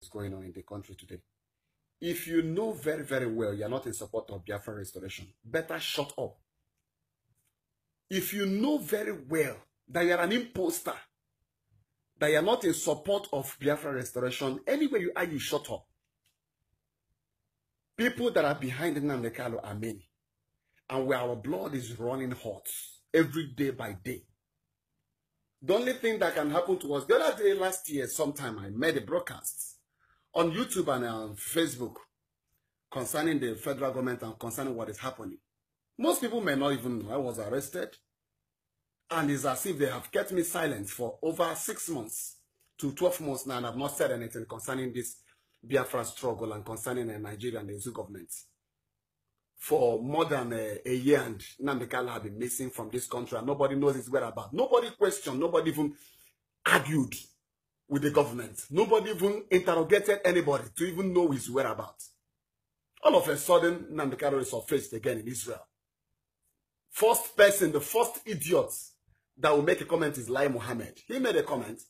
going on in the country today. If you know very, very well you're not in support of Biafra restoration, better shut up. If you know very well that you're an imposter, that you're not in support of Biafra restoration, anywhere you are, you shut up. People that are behind Nnamdi Kanu are many. And where our blood is running hot every day by day. The only thing that can happen to us, the other day last year, sometime I made a broadcast on YouTube and on Facebook concerning the federal government and concerning what is happening. Most people may not even know I was arrested. And it's as if they have kept me silent for over 6 months to 12 months now, and I've not said anything concerning this Biafra struggle and concerning Nigeria and the Zoo government. For more than a year, and Nnamdi Kanu have been missing from this country, and nobody knows his whereabouts. Nobody questioned, nobody even argued with the government. Nobody even interrogated anybody to even know his whereabouts. All of a sudden, Nnamdi Kanu is surfaced again in Israel. First person, the first idiot that will make a comment is Lai Mohammed. He made a comment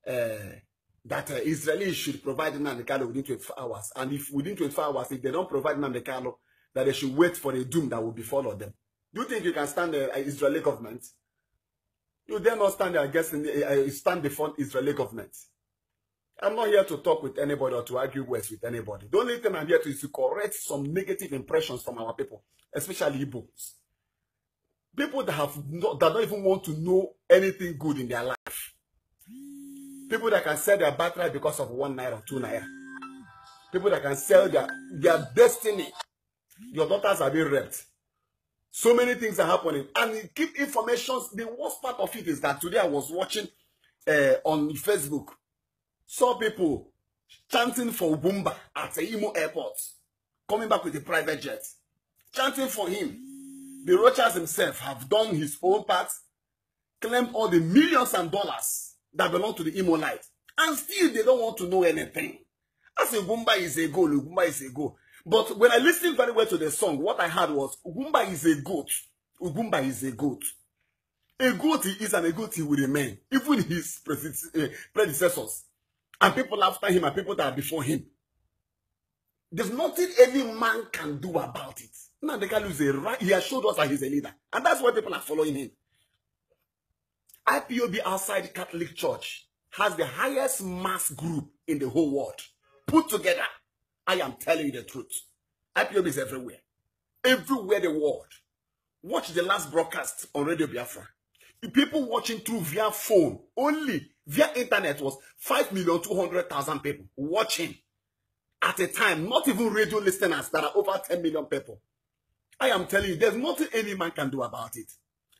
that Israelis should provide Nnamdi Kanu within 24 hours. And if within 24 hours, if they don't provide Nnamdi Kanu, that they should wait for the doom that will befall them. Do you think you can stand the Israeli government? You dare not stand there against stand before Israeli government. I'm not here to talk with anybody or to argue with anybody. The only thing I'm here to is to correct some negative impressions from our people, especially Igbos. People that don't even want to know anything good in their life. People that can sell their birthright because of 1 naira or 2 naira. People that can sell their destiny. Your daughters are being raped. So many things are happening. And keep information. The worst part of it is that today I was watching on Facebook. Saw people chanting for Ubumba at the Imo airport. Coming back with a private jet. Chanting for him. The Rochas himself have done his own part. Claimed all the millions and dollars that belong to the Imo light. And still they don't want to know anything. As Ubumba is a goal, Ubumba is a goal. But when I listened very well to the song, what I heard was, Ubumba is a goat. Ubumba is a goat. A goat he is and a goat he will remain. Even his predecessors. And people after him and people that are before him. There's nothing any man can do about it. Nnamdi Kanu is a right. He has showed us that he's a leader. And that's why people are following him. IPOB outside Catholic Church has the highest mass group in the whole world. Put together. I am telling you the truth. IPOB is everywhere. Everywhere in the world. Watch the last broadcast on Radio Biafra. The people watching through via phone, only via internet, was 5,200,000 people watching at a time. Not even radio listeners that are over 10 million people. I am telling you, there's nothing any man can do about it.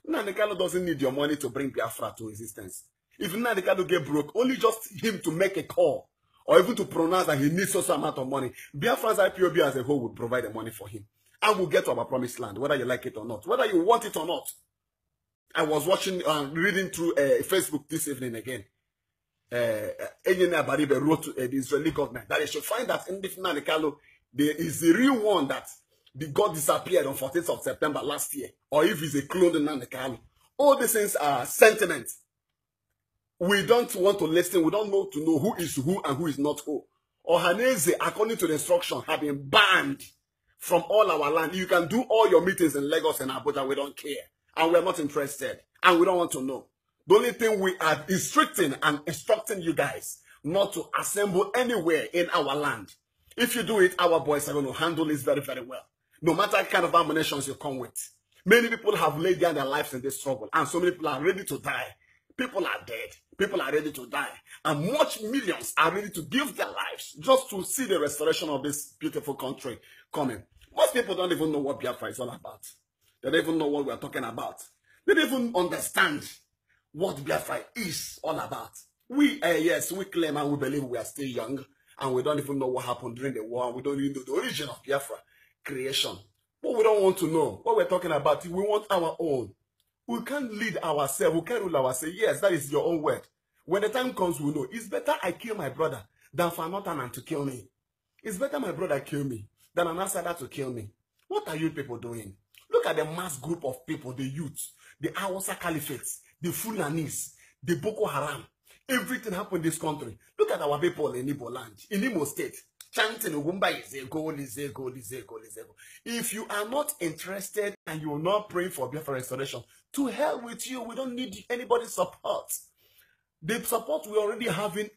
Nnamdi Kanu doesn't need your money to bring Biafra to existence. If Nnamdi Kanu get broke, only just him to make a call, or even to pronounce that he needs such amount of money, Biafra's IPOB as a whole would provide the money for him. And we'll get to our promised land, whether you like it or not, whether you want it or not. I was watching, reading through Facebook this evening again. Engineer Baribe wrote to the Israeli government that they should find that in Nnamdi Kanu is the real one that God disappeared on 14th of September last year, or if he's a clone of Nnamdi Kanu. All these things are sentiments. We don't want to listen. We don't know to know who is who and who is not who. Ohaneze, according to the instruction, have been banned from all our land. You can do all your meetings in Lagos and Abuja. We don't care. And we're not interested. And we don't want to know. The only thing we are restricting and instructing you guys not to assemble anywhere in our land. If you do it, our boys are going to handle this very, very well. No matter what kind of ammunitions you come with. Many people have laid down their lives in this struggle. And so many people are ready to die. People are dead. People are ready to die. And much millions are ready to give their lives just to see the restoration of this beautiful country coming. Most people don't even know what Biafra is all about. They don't even know what we are talking about. They don't even understand what Biafra is all about. We, yes, we claim and we believe we are still young. And we don't even know what happened during the war. We don't even know the origin of Biafra creation. But we don't want to know what we're talking about. We want our own. We can't lead ourselves. We can't rule ourselves. Yes, that is your own word. When the time comes, we know. It's better I kill my brother than for another man to kill me. It's better my brother kill me than an outsider to kill me. What are you people doing? Look at the mass group of people, the youth, the Hausa Caliphates, the Fulanis, the Boko Haram. Everything happened in this country. Look at our people in Igbo land, in Imo State, chanting Ogumba is a goal, is a goal, is a goal, is a goal. If you are not interested and you are not praying for Biafra restoration, to hell with you. We don't need anybody's support. The support we already having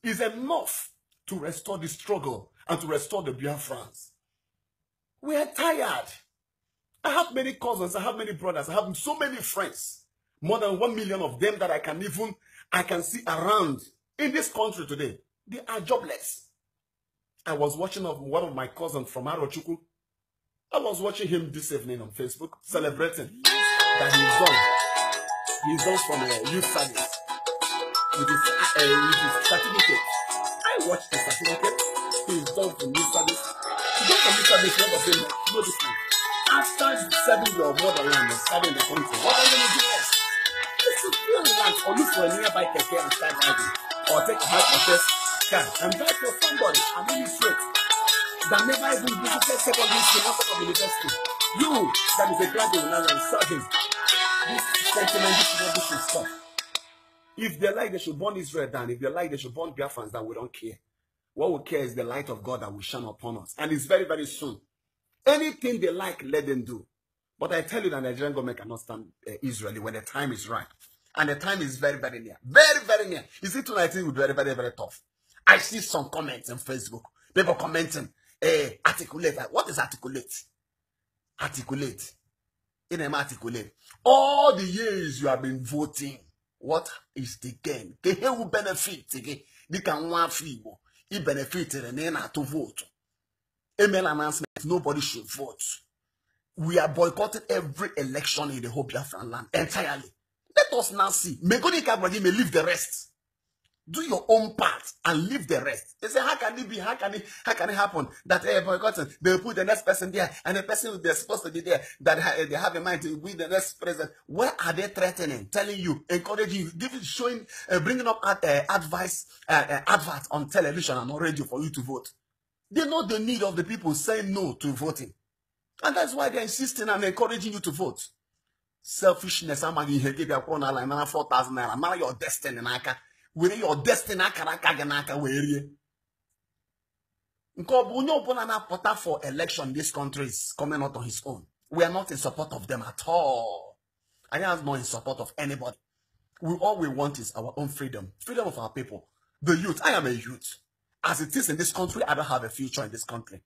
is enough to restore the struggle and to restore the Biafrans. We are tired. I have many cousins, I have many brothers, I have so many friends. More than 1 million of them that I can see around in this country today. They are jobless. I was watching one of my cousins from Arochukwu. I was watching him this evening on Facebook, celebrating that he's done from a youth service with his certificate. I watched the certificate. He's done from youth service. He's done from youth service. What was it? No different. After serving your motherland and serving the country, what are you going to do next? Just to feel relaxed or look for a nearby keke and start driving, or take a bike or test car and drive for somebody and really straight that never even visited secondary school, not of university. You that is a graduate now and serving. This sentiment, this is stuff. If they like, they should burn Israel down. If they like, they should burn Biafrans down. We don't care. What we care is the light of God that will shine upon us. And it's very, very soon. Anything they like, let them do. But I tell you that the Nigerian government cannot stand Israel when the time is right. And the time is very, very near. Very, very near. You see, tonight it will be very, very, very tough. I see some comments on Facebook. People commenting, articulate. What is articulate? Articulate. Articulate. All the years you have been voting, what is the gain? The who benefit again. They can one free. He benefited and then to vote. Email announcement, nobody should vote. We are boycotting every election in the whole Biafran land entirely. Let us now see. Megoni Kabragi may leave the rest. Do your own part and leave the rest. They say, how can it be? How can it happen that boycotting? They put the next person there, and the person they're supposed to be there that they have in mind to be the next president. Where are they threatening, telling you, encouraging you, showing, bringing up advice, adverts on television and on radio for you to vote? They know the need of the people saying no to voting. And that's why they're insisting and encouraging you to vote. Selfishness, I'm going to give you 4,000 naira. Marry your destiny, Naka. Where your destiny, Naka, where you? For election, this country is coming out on his own. We are not in support of them at all. I am not in support of anybody. All we want is our own freedom. Freedom of our people. The youth. I am a youth. As it is in this country, I don't have a future in this country.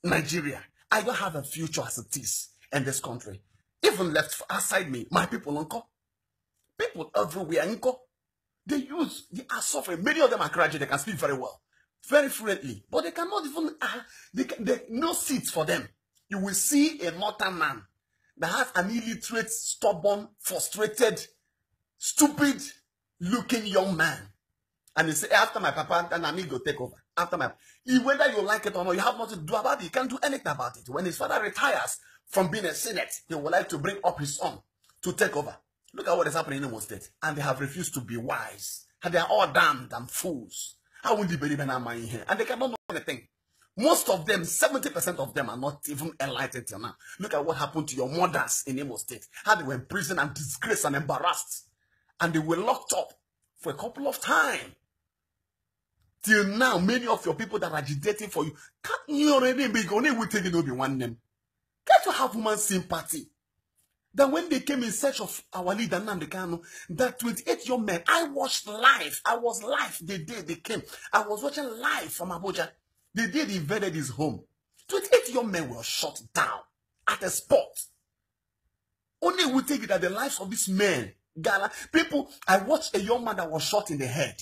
Nigeria, I don't have a future as it is in this country. Even left aside me, my people, uncle. People everywhere, uncle. The youth, they are suffering. Many of them are graduate. They can speak very well, very fluently, but they cannot even, they no seats for them. You will see a northern man that has an illiterate, stubborn, frustrated, stupid-looking young man. And he say, after my papa, then I need to take over. After my, whether you like it or not, you have nothing to do about it. You can't do anything about it. When his father retires from being a senate, he would like to bring up his son to take over. Look at what is happening in Imo State. And they have refused to be wise. And they are all damned and fools. How would you believe in our mind here? And they cannot know anything. Most of them, 70% of them are not even enlightened till now. Look at what happened to your mothers in Imo State. How they were in prison and disgraced and embarrassed. And they were locked up for a couple of times. Till now, many of your people that are agitating for you, can't you already be going to take it over one name? Can't you have human sympathy? That when they came in search of our leader, Nnamdi Kanu, that 28 young men, I watched live. I was live the day they came. I was watching live from Abuja. The day they invaded his home. 28 young men were shot down at a spot. Only we take it that the lives of these men, Gala, people, I watched a young man that was shot in the head.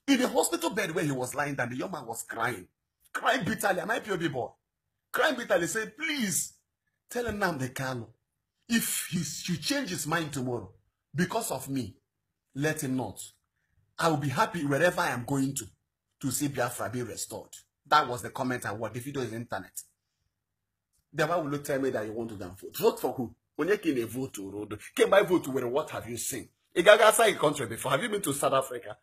In the hospital bed where he was lying down, the young man was crying. Crying bitterly. Am I POB boy? Crying bitterly. Say, please, tell Nnamdi Kanu, if he change his mind tomorrow, because of me, let him not. I will be happy wherever I am going to see Biafra be restored. That was the comment I watched. The video is internet. Then why will you tell me that you want to go and vote? Vote for who? When you can vote to road, can I vote to where? What have you seen? You got outside the country before. Have you been to South Africa?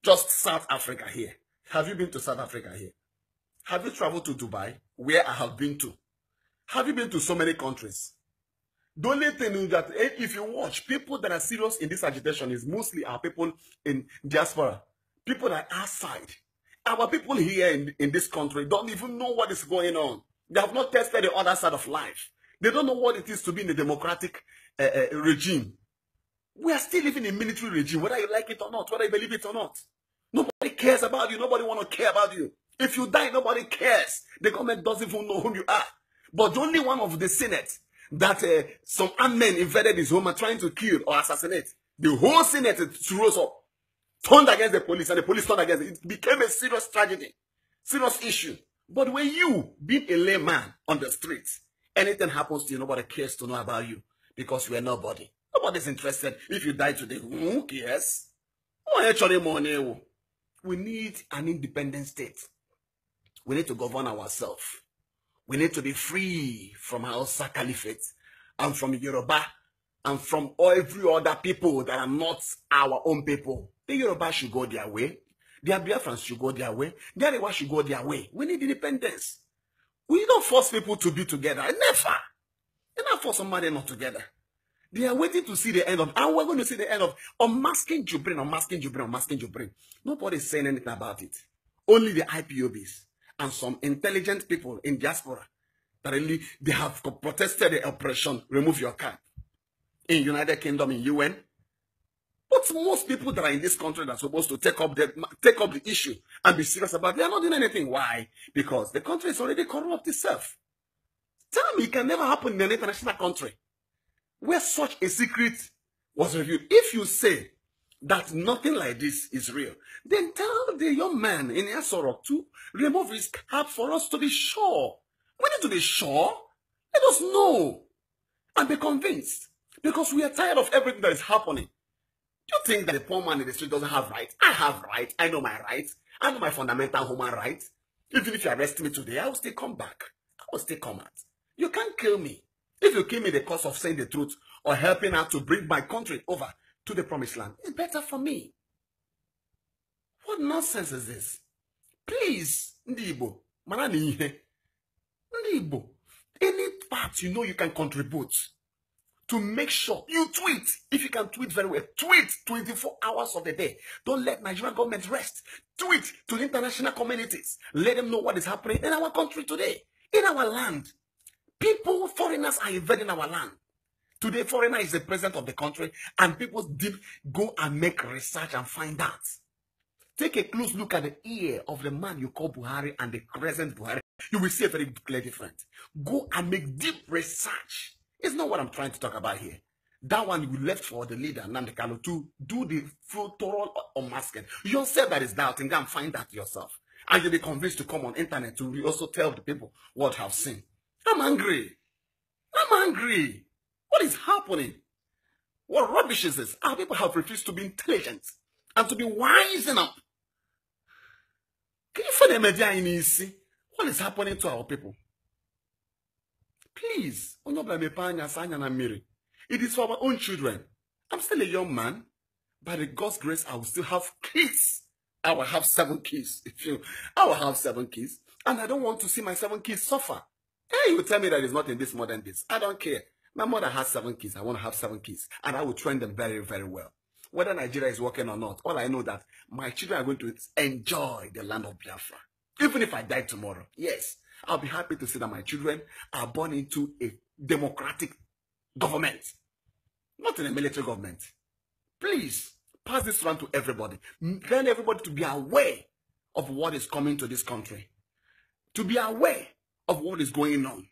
Just South Africa here. Have you been to South Africa here? Have you traveled to Dubai, where I have been to? Have you been to so many countries? The only thing is that if you watch, people that are serious in this agitation is mostly our people in diaspora, people that are outside. Our people here in this country don't even know what is going on. They have not tested the other side of life. They don't know what it is to be in a democratic regime. We are still living in a military regime, whether you like it or not, whether you believe it or not. Nobody cares about you. Nobody want to care about you. If you die, nobody cares. The government doesn't even know who you are. But only one of the Senate that some armed men invaded his home and trying to kill or assassinate. The whole Senate rose up, turned against the police, and the police turned against it. It became a serious tragedy, serious issue. But when you, being a layman on the streets, anything happens to you, nobody cares to know about you because you are nobody. Nobody's interested. If you die today, who cares? We need an independent state. We need to govern ourselves. We need to be free from Hausa Caliphate and from Yoruba and from every other people that are not our own people. The Yoruba should go their way. The Biafrans should go their way. The Arewa should go their way. We need independence. We don't force people to be together. Never. You don't force somebody not together. They are waiting to see the end of, and we're going to see the end of unmasking Jibrin, unmasking Jibrin, unmasking Jibrin. Nobody's saying anything about it. Only the IPOBs and some intelligent people in diaspora that really, they have protested the oppression, remove your card. In United Kingdom, in UN. But most people that are in this country that are supposed to take up the issue and be serious about it, they are not doing anything. Why? Because the country is already corrupt itself. Tell me, it can never happen in an international country where such a secret was revealed. If you say that nothing like this is real, then tell the young man in Asorok to remove his cap for us to be sure. We need to be sure. Let us know and be convinced. Because we are tired of everything that is happening. Do you think that the poor man in the street doesn't have rights? I have rights. I know my rights. I know my fundamental human rights. Even if you arrest me today, I will still come back. I will still come out. You can't kill me. If you kill me the cause of saying the truth or helping out to bring my country over to the promised land, it's better for me. What nonsense is this? Please, Ndibo, Manani, Ndibo, any part you know you can contribute to make sure you tweet. If you can tweet very well, tweet 24 hours of the day. Don't let Nigerian government rest. Tweet to the international communities. Let them know what is happening in our country today, in our land. People, foreigners are invading our land. Today, foreigner is the president of the country, and people did go and make research and find out. Take a close look at the ear of the man you call Buhari and the present Buhari. You will see a very clear difference. Go and make deep research. It's not what I'm trying to talk about here. That one you left for the leader, Nnamdi Kanu, to do the full thorough unmasking. Yourself that is doubting, go and find that yourself. And you'll be convinced to come on internet to also tell the people what you have seen. I'm angry. I'm angry. What is happening? What rubbish is this? Our people have refused to be intelligent and to be wising up. Can you find the media in easy? What is happening to our people? Please, it is for our own children. I'm still a young man. By the God's grace, I will still have kids. I will have 7 kids. I will have 7 kids. And I don't want to see my 7 kids suffer. Hey, you tell me that it's not in this modern days. I don't care. My mother has 7 kids. I want to have 7 kids. And I will train them very, very well. Whether Nigeria is working or not, all I know that my children are going to enjoy the land of Biafra. Even if I die tomorrow, yes, I'll be happy to see that my children are born into a democratic government, not in a military government. Please, pass this around to everybody. Tell everybody to be aware of what is coming to this country. To be aware of what is going on.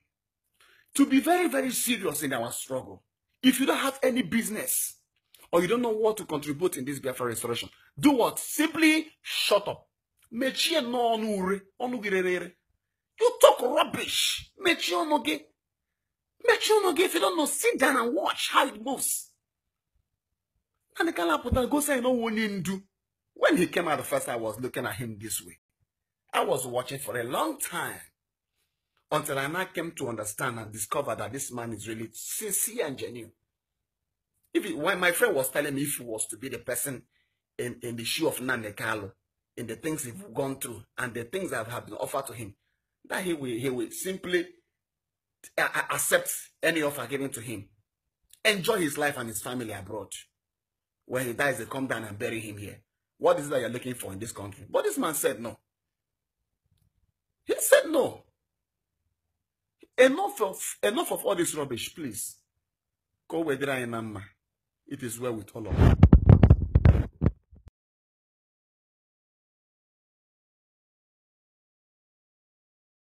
To be very, very serious in our struggle. If you don't have any business or you don't know what to contribute in this Biafra restoration, do what? Simply shut up. You talk rubbish. If you don't know, sit down and watch how it moves. And the Kalapota go say no one do. When he came out the first, I was looking at him this way. I was watching for a long time. Until I now came to understand and discover that this man is really sincere and genuine. When my friend was telling me if he was to be the person in the shoe of Nnamdi Kanu, in the things he's gone through and the things that have been offered to him, that he will simply accept any offer given to him. enjoy his life and his family abroad. When he dies, they come down and bury him here. What is it that you're looking for in this country? But this man said no. He said no. Enough of all this rubbish, please. Go where there I am. It is well with all of you.